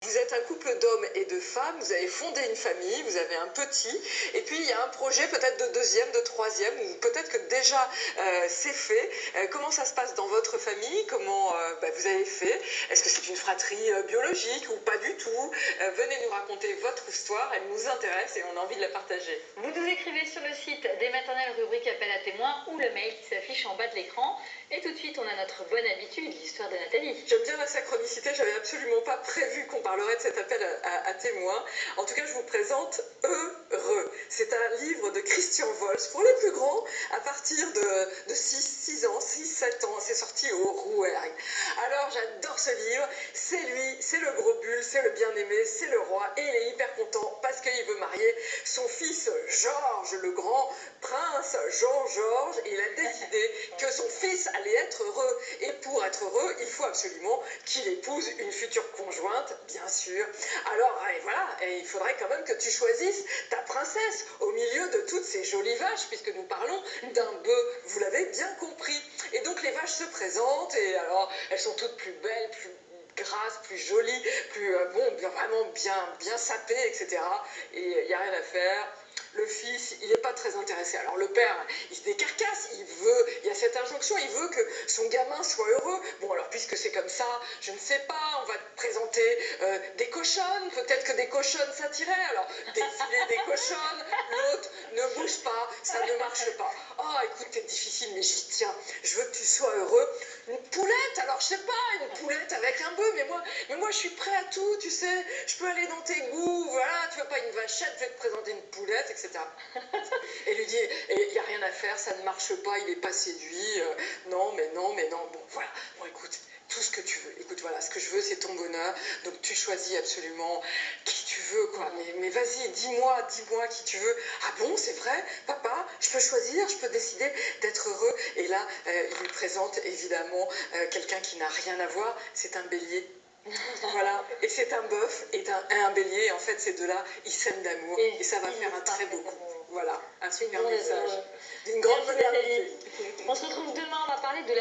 Vous êtes un couple d'hommes et de femmes, vous avez fondé une famille, vous avez un petit, et puis il y a un projet peut-être de deuxième, de troisième, ou peut-être que déjà c'est fait. Comment ça se passe dans votre famille? Comment vous avez fait? Est-ce que c'est une fratrie biologique ou pas du tout? Venez nous raconter votre histoire, elle nous intéresse et on a envie de la partager. Vous nous écrivez sur le site des maternelles rubrique appel à témoins ou le mail qui s'affiche en bas de l'écran. Et tout de suite, on a notre bonne habitude, l'histoire de Nathalie. J'aime bien la synchronicité, j'avais absolument pas prévu qu'on parlerait de cet appel à témoins. En tout cas, je vous présente Heureux. C'est un livre de Christian Wolf pour les plus grands, à partir de 6 ans, 6-7 ans. C'est sorti au Rouergue. Alors, j'adore ce livre. C'est lui, c'est le gros bulle, c'est le bien-aimé, c'est le roi. Et il est hyper content parce qu'il veut marier son fils Georges, le grand prince Jean-Georges. Et il a décidé que son fils allait être heureux. Et pour être heureux, il faut absolument qu'il épouse une future conjointe, bien sûr. Alors, et voilà, et il faudrait quand même que tu choisisses ta princesse au milieu de toutes ces jolies vaches, puisque nous parlons d'un bœuf, vous l'avez bien compris. Et donc les vaches se présentent, et alors elles sont toutes plus belles, plus grasses, plus jolies, plus vraiment bien sapées, etc. Et il n'y a rien à faire. Le fils, il n'est pas très intéressé. Alors le père, il se décarcasse, il y a cette injonction, il veut que son gamin soit heureux. Bon, alors puisque c'est comme ça, je ne sais pas, on va te présenter des cochonnes, peut-être que des cochonnes ça tirait. Alors défiler des cochonnes, l'autre ne bouge pas, ça ne marche pas. Oh, écoute, c'est difficile, mais j'y tiens. Je veux que tu sois heureux. Une poulette, alors je sais pas, une poulette avec un bœuf, mais moi je suis prêt à tout, tu sais. Je peux aller dans tes goûts, voilà, tu veux pas une vachette, je vais te présenter une poulette, etc. Et lui dit, il n'y a rien à faire, ça ne marche pas, il n'est pas séduit, non, bon, voilà, bon, écoute, tout ce que tu veux, écoute, voilà, ce que je veux, c'est ton bonheur, donc tu choisis absolument qui tu veux, quoi, mais vas-y, dis-moi qui tu veux. Ah bon, c'est vrai, papa, je peux choisir, je peux décider d'être heureux. Et là, il lui présente évidemment quelqu'un qui n'a rien à voir, c'est un bélier. Voilà, et c'est un bœuf et un bélier, et en fait ces deux-là, ils s'aiment d'amour, et ça va faire un très beau couple. Voilà, un super message d'une grande modernité. On se retrouve demain, on va parler de la